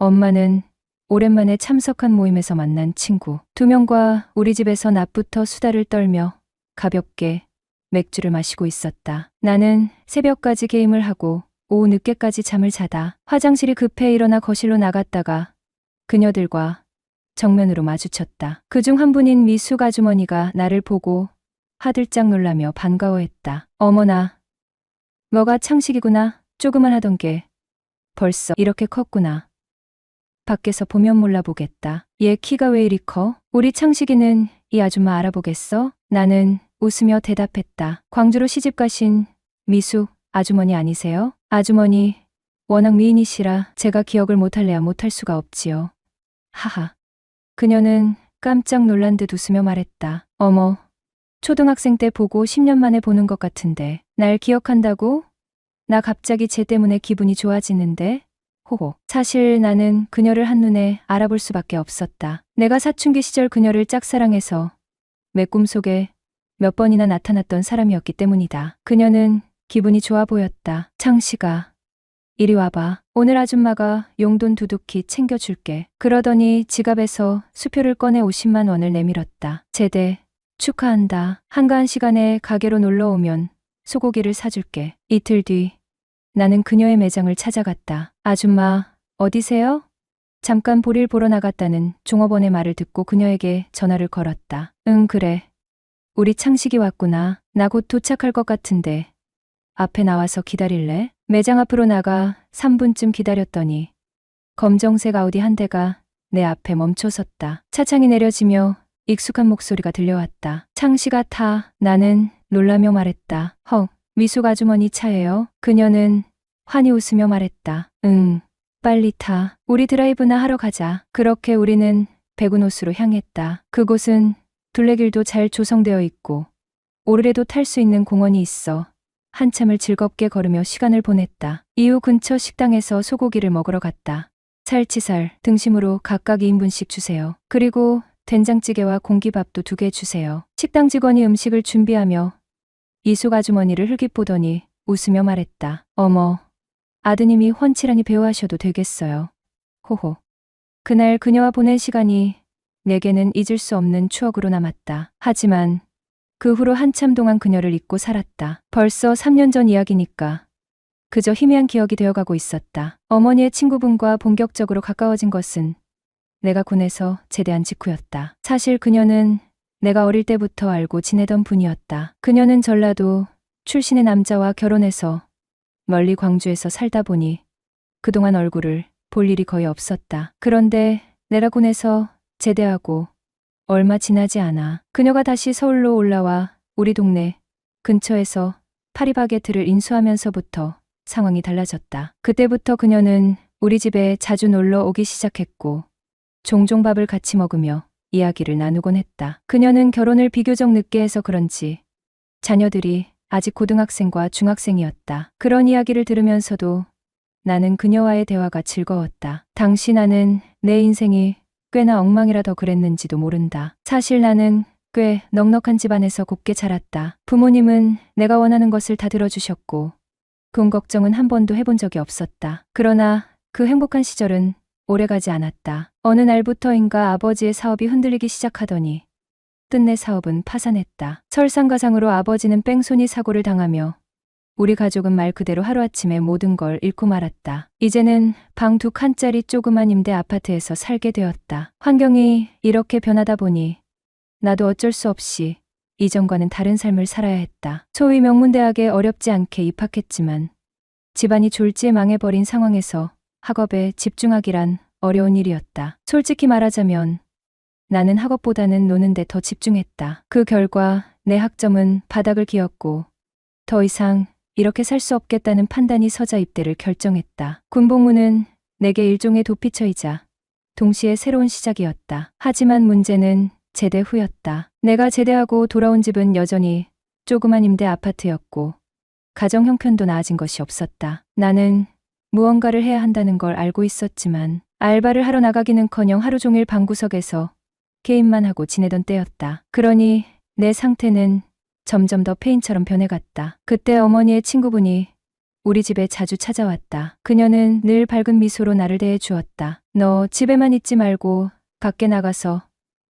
엄마는 오랜만에 참석한 모임에서 만난 친구 2명과 우리 집에서 낮부터 수다를 떨며 가볍게 맥주를 마시고 있었다. 나는 새벽까지 게임을 하고 오후 늦게까지 잠을 자다 화장실이 급해 일어나 거실로 나갔다가 그녀들과 정면으로 마주쳤다. 그중 한 분인 미숙 아주머니가 나를 보고 화들짝 놀라며 반가워했다. 어머나, 너가 창식이구나. 조그만 하던 게 벌써 이렇게 컸구나. 밖에서 보면 몰라보겠다. 얘 키가 왜 이리 커? 우리 창식이는 이 아줌마 알아보겠어? 나는 웃으며 대답했다. 광주로 시집 가신 미숙 아주머니 아니세요? 아주머니, 워낙 미인이시라 제가 기억을 못할래야 못할 수가 없지요. 하하. 그녀는 깜짝 놀란 듯 웃으며 말했다. 어머, 초등학생 때 보고 10년 만에 보는 것 같은데 날 기억한다고? 나 갑자기 쟤 때문에 기분이 좋아지는데? 호호. 사실 나는 그녀를 한눈에 알아볼 수밖에 없었다. 내가 사춘기 시절 그녀를 짝사랑해서 내 꿈속에 몇 번이나 나타났던 사람이었기 때문이다. 그녀는 기분이 좋아 보였다. 창식아, 이리 와봐. 오늘 아줌마가 용돈 두둑히 챙겨줄게. 그러더니 지갑에서 수표를 꺼내 50만 원을 내밀었다. 제대 축하한다. 한가한 시간에 가게로 놀러 오면 소고기를 사줄게. 이틀 뒤 나는 그녀의 매장을 찾아갔다. 아줌마, 어디세요? 잠깐 볼일 보러 나갔다는 종업원의 말을 듣고 그녀에게 전화를 걸었다. 응, 그래. 우리 창식이 왔구나. 나 곧 도착할 것 같은데 앞에 나와서 기다릴래? 매장 앞으로 나가 3분쯤 기다렸더니 검정색 아우디 한 대가 내 앞에 멈춰섰다. 차창이 내려지며 익숙한 목소리가 들려왔다. 창식아 타. 나는 놀라며 말했다. 헉, 미숙 아주머니 차예요? 그녀는 환히 웃으며 말했다. 응, 빨리 타. 우리 드라이브나 하러 가자. 그렇게 우리는 백운호수로 향했다. 그곳은 둘레길도 잘 조성되어 있고 오르래도 탈 수 있는 공원이 있어 한참을 즐겁게 걸으며 시간을 보냈다. 이후 근처 식당에서 소고기를 먹으러 갔다. 살치살, 등심으로 각각 2인분씩 주세요. 그리고 된장찌개와 공기밥도 2개 주세요. 식당 직원이 음식을 준비하며 이숙 아주머니를 흘깃보더니 웃으며 말했다. 어머, 아드님이 훤칠하니 배우하셔도 되겠어요. 호호. 그날 그녀와 보낸 시간이 내게는 잊을 수 없는 추억으로 남았다. 하지만 그 후로 한참 동안 그녀를 잊고 살았다. 벌써 3년 전 이야기니까 그저 희미한 기억이 되어가고 있었다. 어머니의 친구분과 본격적으로 가까워진 것은 내가 군에서 제대한 직후였다. 사실 그녀는 내가 어릴 때부터 알고 지내던 분이었다. 그녀는 전라도 출신의 남자와 결혼해서 멀리 광주에서 살다 보니 그동안 얼굴을 볼 일이 거의 없었다. 그런데 내가 군에서 제대하고 얼마 지나지 않아 그녀가 다시 서울로 올라와 우리 동네 근처에서 파리바게트를 인수하면서부터 상황이 달라졌다. 그때부터 그녀는 우리 집에 자주 놀러 오기 시작했고 종종 밥을 같이 먹으며 이야기를 나누곤 했다. 그녀는 결혼을 비교적 늦게 해서 그런지 자녀들이 아직 고등학생과 중학생이었다. 그런 이야기를 들으면서도 나는 그녀와의 대화가 즐거웠다. 당시 나는 내 인생이 꽤나 엉망이라 더 그랬는지도 모른다. 사실 나는 꽤 넉넉한 집안에서 곱게 자랐다. 부모님은 내가 원하는 것을 다 들어주셨고 돈 걱정은 한 번도 해본 적이 없었다. 그러나 그 행복한 시절은 오래가지 않았다. 어느 날부터인가 아버지의 사업이 흔들리기 시작하더니 끝내 사업은 파산했다. 설상가상으로 아버지는 뺑소니 사고를 당하며 우리 가족은 말 그대로 하루아침에 모든 걸 잃고 말았다. 이제는 방 2칸짜리 조그만 임대 아파트에서 살게 되었다. 환경이 이렇게 변하다 보니 나도 어쩔 수 없이 이전과는 다른 삶을 살아야 했다. 소위 명문대학에 어렵지 않게 입학했지만 집안이 졸지에 망해버린 상황에서 학업에 집중하기란 어려운 일이었다. 솔직히 말하자면 나는 학업보다는 노는 데 더 집중했다. 그 결과 내 학점은 바닥을 기었고 더 이상 이렇게 살 수 없겠다는 판단이 서자 입대를 결정했다. 군복무는 내게 일종의 도피처이자 동시에 새로운 시작이었다. 하지만 문제는 제대 후였다. 내가 제대하고 돌아온 집은 여전히 조그만 임대 아파트였고 가정 형편도 나아진 것이 없었다. 나는 무언가를 해야 한다는 걸 알고 있었지만 알바를 하러 나가기는커녕 하루 종일 방구석에서 게임만 하고 지내던 때였다. 그러니 내 상태는 점점 더 폐인처럼 변해갔다. 그때 어머니의 친구분이 우리 집에 자주 찾아왔다. 그녀는 늘 밝은 미소로 나를 대해 주었다. 너 집에만 있지 말고 밖에 나가서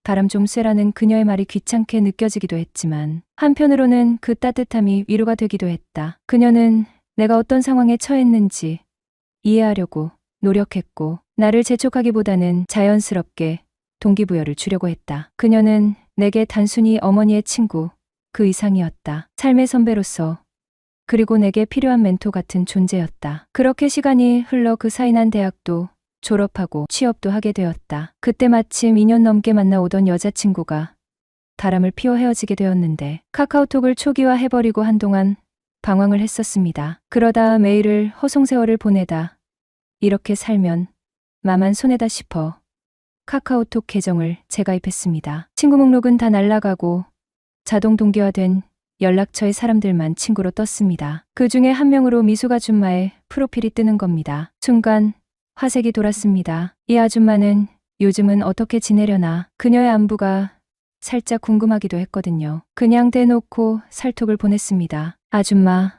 바람 좀 쐬라는 그녀의 말이 귀찮게 느껴지기도 했지만 한편으로는 그 따뜻함이 위로가 되기도 했다. 그녀는 내가 어떤 상황에 처했는지 이해하려고 노력했고 나를 재촉하기보다는 자연스럽게 동기부여를 주려고 했다. 그녀는 내게 단순히 어머니의 친구, 그 이상이었다. 삶의 선배로서 그리고 내게 필요한 멘토 같은 존재였다. 그렇게 시간이 흘러 그 사이 난 대학도 졸업하고 취업도 하게 되었다. 그때 마침 2년 넘게 만나오던 여자친구가 바람을 피워 헤어지게 되었는데 카카오톡을 초기화해버리고 한동안 방황을 했었습니다. 그러다 메일을 허송세월을 보내다 이렇게 살면 나만 손해다 싶어 카카오톡 계정을 재가입했습니다. 친구 목록은 다 날라가고 자동 동기화된 연락처의 사람들만 친구로 떴습니다. 그 중에 한 명으로 미숙 아줌마의 프로필이 뜨는 겁니다. 순간 화색이 돌았습니다. 이 아줌마는 요즘은 어떻게 지내려나. 그녀의 안부가 살짝 궁금하기도 했거든요. 그냥 대놓고 살톡을 보냈습니다. 아줌마,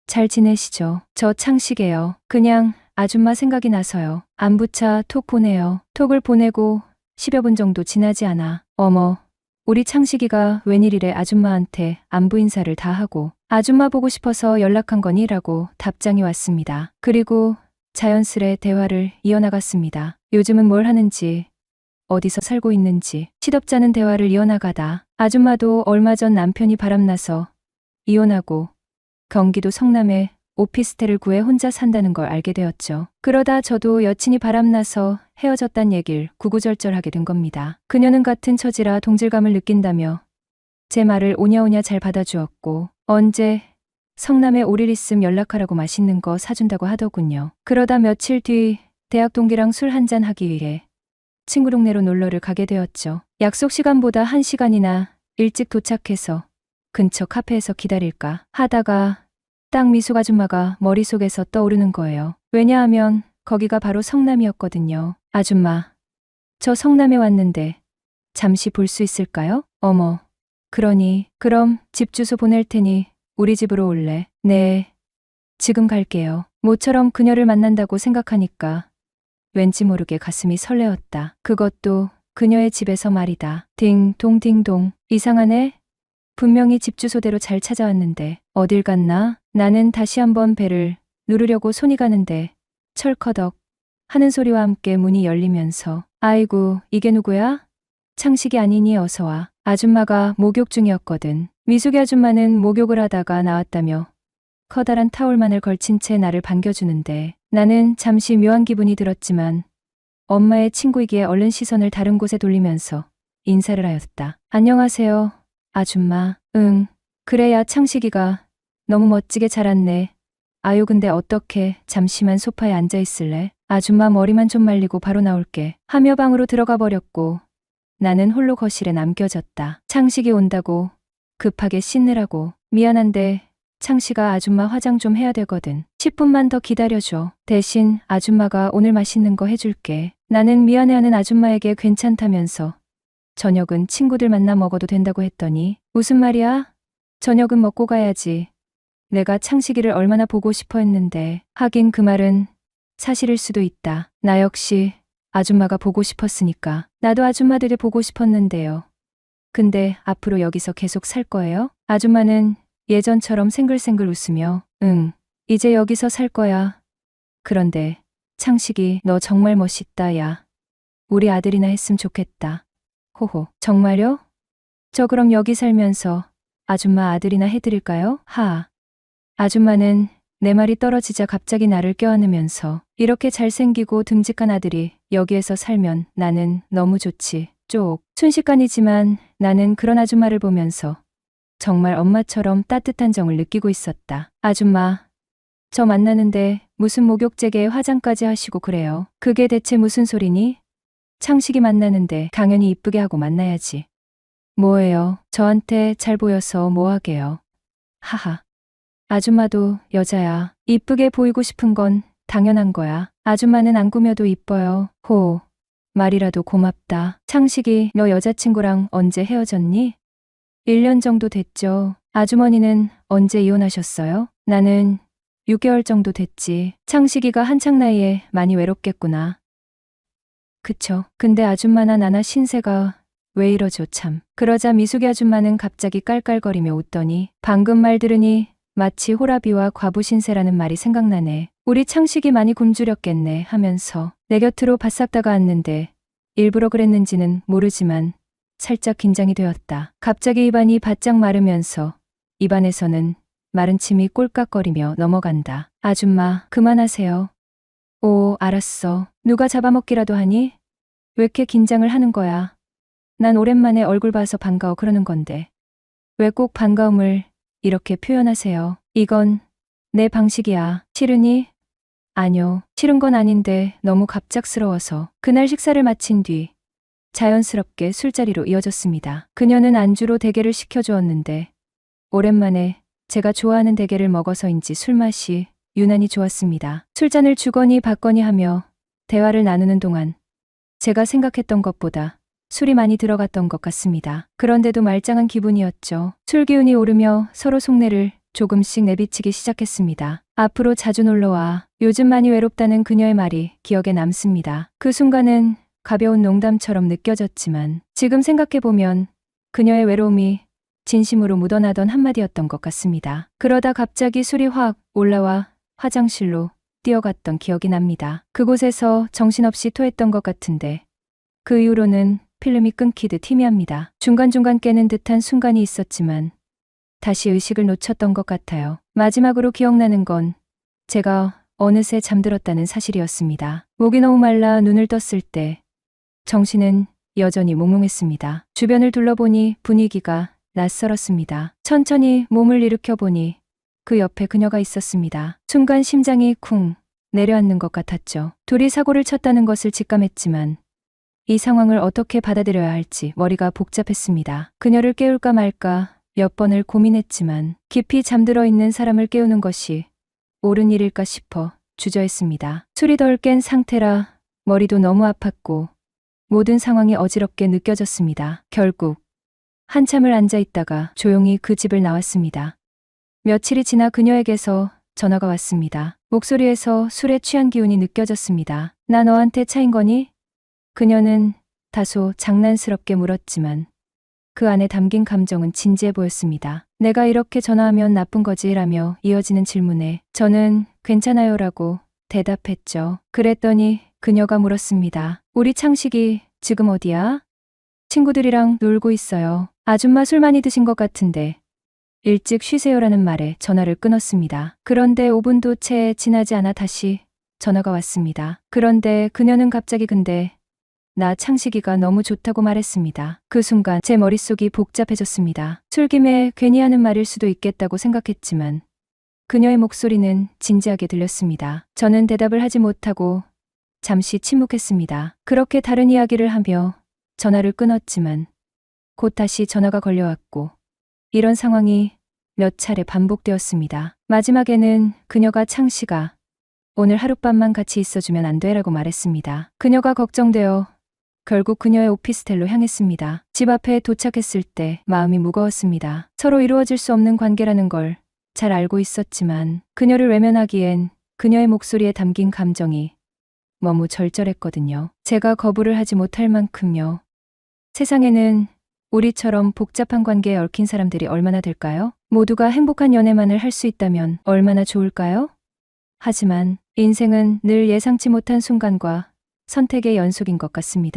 잘 지내시죠? 저 창식이에요. 그냥 아줌마 생각이 나서요. 안부차 톡 보내요. 톡을 보내고 10여 분 정도 지나지 않아. 어머, 우리 창식이가 웬일이래. 아줌마한테 안부 인사를 다 하고 아줌마 보고 싶어서 연락한 거니라고 답장이 왔습니다. 그리고 자연스레 대화를 이어나갔습니다. 요즘은 뭘 하는지, 어디서 살고 있는지 시덥잖은 대화를 이어나가다 아줌마도 얼마 전 남편이 바람나서 이혼하고 경기도 성남에 오피스텔을 구해 혼자 산다는 걸 알게 되었죠. 그러다 저도 여친이 바람나서 헤어졌단 얘길 구구절절하게 된 겁니다. 그녀는 같은 처지라 동질감을 느낀다며 제 말을 오냐오냐 잘 받아주었고 언제 성남에 올 일 있음 연락하라고 맛있는 거 사준다고 하더군요. 그러다 며칠 뒤 대학 동기랑 술 한잔 하기 위해 친구 동네로 놀러를 가게 되었죠. 약속 시간보다 1시간이나 일찍 도착해서 근처 카페에서 기다릴까 하다가 딱 미숙 아줌마가 머릿속에서 떠오르는 거예요. 왜냐하면 거기가 바로 성남이었거든요. 아줌마, 저 성남에 왔는데 잠시 볼 수 있을까요? 어머, 그러니 그럼 집 주소 보낼 테니 우리 집으로 올래? 네, 지금 갈게요. 모처럼 그녀를 만난다고 생각하니까 왠지 모르게 가슴이 설레었다. 그것도 그녀의 집에서 말이다. 딩동 딩동. 이상하네. 분명히 집 주소대로 잘 찾아왔는데 어딜 갔나? 나는 다시 한번 벨을 누르려고 손이 가는데 철커덕 하는 소리와 함께 문이 열리면서 아이고, 이게 누구야? 창식이 아니니 어서 와. 아줌마가 목욕 중이었거든. 미숙이 아줌마는 목욕을 하다가 나왔다며 커다란 타올만을 걸친 채 나를 반겨주는데 나는 잠시 묘한 기분이 들었지만 엄마의 친구이기에 얼른 시선을 다른 곳에 돌리면서 인사를 하였다. 안녕하세요, 아줌마. 응, 그래야 창식이가 너무 멋지게 자랐네. 아유, 근데 어떻게 잠시만 소파에 앉아 있을래? 아줌마 머리만 좀 말리고 바로 나올게. 하며 방으로 들어가 버렸고 나는 홀로 거실에 남겨졌다. 창식이 온다고 급하게 씻느라고. 미안한데 창식아, 아줌마 화장 좀 해야 되거든. 10분만 더 기다려줘. 대신 아줌마가 오늘 맛있는 거 해줄게. 나는 미안해하는 아줌마에게 괜찮다면서 저녁은 친구들 만나 먹어도 된다고 했더니 무슨 말이야? 저녁은 먹고 가야지. 내가 창식이를 얼마나 보고 싶어 했는데. 하긴 그 말은 사실일 수도 있다. 나 역시 아줌마가 보고 싶었으니까. 나도 아줌마들이 보고 싶었는데요. 근데 앞으로 여기서 계속 살 거예요? 아줌마는 예전처럼 생글생글 웃으며 응, 이제 여기서 살 거야. 그런데 창식이 너 정말 멋있다. 야, 우리 아들이나 했으면 좋겠다. 호호, 정말요? 저 그럼 여기 살면서 아줌마 아들이나 해드릴까요? 하. 아줌마는 내 말이 떨어지자 갑자기 나를 껴안으면서 이렇게 잘생기고 듬직한 아들이 여기에서 살면 나는 너무 좋지. 쪽. 순식간이지만 나는 그런 아줌마를 보면서 정말 엄마처럼 따뜻한 정을 느끼고 있었다. 아줌마, 저 만나는데 무슨 목욕제계에 화장까지 하시고 그래요. 그게 대체 무슨 소리니? 창식이 만나는데 당연히 이쁘게 하고 만나야지. 뭐예요? 저한테 잘 보여서 뭐하게요. 하하. 아줌마도 여자야. 이쁘게 보이고 싶은 건 당연한 거야. 아줌마는 안 꾸며도 이뻐요. 호. 말이라도 고맙다. 창식이 너 여자친구랑 언제 헤어졌니? 1년 정도 됐죠. 아주머니는 언제 이혼하셨어요? 나는 6개월 정도 됐지. 창식이가 한창 나이에 많이 외롭겠구나. 그쵸. 근데 아줌마나 나나 신세가 왜 이러죠 참. 그러자 미숙이 아줌마는 갑자기 깔깔거리며 웃더니 방금 말 들으니 마치 호라비와 과부 신세라는 말이 생각나네. 우리 창식이 많이 굶주렸겠네 하면서 내 곁으로 바싹 다가왔는데 일부러 그랬는지는 모르지만 살짝 긴장이 되었다. 갑자기 입안이 바짝 마르면서 입안에서는 마른 침이 꼴깍거리며 넘어간다. 아줌마 그만하세요. 오 알았어. 누가 잡아먹기라도 하니? 왜 이렇게 긴장을 하는 거야? 난 오랜만에 얼굴 봐서 반가워 그러는 건데. 왜 꼭 반가움을 이렇게 표현하세요? 이건 내 방식이야. 싫으니? 아뇨. 싫은 건 아닌데 너무 갑작스러워서. 그날 식사를 마친 뒤 자연스럽게 술자리로 이어졌습니다. 그녀는 안주로 대게를 시켜주었는데 오랜만에 제가 좋아하는 대게를 먹어서인지 술맛이 유난히 좋았습니다. 술잔을 주거니 받거니 하며 대화를 나누는 동안 제가 생각했던 것보다 술이 많이 들어갔던 것 같습니다. 그런데도 말짱한 기분이었죠. 술 기운이 오르며 서로 속내를 조금씩 내비치기 시작했습니다. 앞으로 자주 놀러와. 요즘 많이 외롭다는 그녀의 말이 기억에 남습니다. 그 순간은 가벼운 농담처럼 느껴졌지만 지금 생각해보면 그녀의 외로움이 진심으로 묻어나던 한마디였던 것 같습니다. 그러다 갑자기 술이 확 올라와 화장실로 뛰어갔던 기억이 납니다. 그곳에서 정신없이 토했던 것 같은데 그 이후로는 필름이 끊기듯 희미합니다. 중간중간 깨는 듯한 순간이 있었지만 다시 의식을 놓쳤던 것 같아요. 마지막으로 기억나는 건 제가 어느새 잠들었다는 사실이었습니다. 목이 너무 말라 눈을 떴을 때 정신은 여전히 몽롱했습니다. 주변을 둘러보니 분위기가 낯설었습니다. 천천히 몸을 일으켜 보니 그 옆에 그녀가 있었습니다. 순간 심장이 쿵 내려앉는 것 같았죠. 둘이 사고를 쳤다는 것을 직감했지만 이 상황을 어떻게 받아들여야 할지 머리가 복잡했습니다. 그녀를 깨울까 말까 몇 번을 고민했지만 깊이 잠들어 있는 사람을 깨우는 것이 옳은 일일까 싶어 주저했습니다. 술이 덜 깬 상태라 머리도 너무 아팠고 모든 상황이 어지럽게 느껴졌습니다. 결국 한참을 앉아 있다가 조용히 그 집을 나왔습니다. 며칠이 지나 그녀에게서 전화가 왔습니다. 목소리에서 술에 취한 기운이 느껴졌습니다. 나 너한테 차인 거니? 그녀는 다소 장난스럽게 물었지만 그 안에 담긴 감정은 진지해 보였습니다. 내가 이렇게 전화하면 나쁜 거지? 라며 이어지는 질문에 저는 괜찮아요라고 대답했죠. 그랬더니 그녀가 물었습니다. 우리 창식이 지금 어디야? 친구들이랑 놀고 있어요. 아줌마 술 많이 드신 것 같은데 일찍 쉬세요라는 말에 전화를 끊었습니다. 그런데 5분도 채 지나지 않아 다시 전화가 왔습니다. 그런데 그녀는 갑자기 근데 나 창식이가 너무 좋다고 말했습니다. 그 순간 제 머릿속이 복잡해졌습니다. 술김에 괜히 하는 말일 수도 있겠다고 생각했지만 그녀의 목소리는 진지하게 들렸습니다. 저는 대답을 하지 못하고 잠시 침묵했습니다. 그렇게 다른 이야기를 하며 전화를 끊었지만 곧 다시 전화가 걸려왔고 이런 상황이 몇 차례 반복되었습니다. 마지막에는 그녀가 창식아 오늘 하룻밤만 같이 있어주면 안 돼라고 말했습니다. 그녀가 걱정되어 결국 그녀의 오피스텔로 향했습니다. 집 앞에 도착했을 때 마음이 무거웠습니다. 서로 이루어질 수 없는 관계라는 걸 잘 알고 있었지만 그녀를 외면하기엔 그녀의 목소리에 담긴 감정이 너무 절절했거든요. 제가 거부를 하지 못할 만큼요. 세상에는 우리처럼 복잡한 관계에 얽힌 사람들이 얼마나 될까요? 모두가 행복한 연애만을 할 수 있다면 얼마나 좋을까요? 하지만 인생은 늘 예상치 못한 순간과 선택의 연속인 것 같습니다.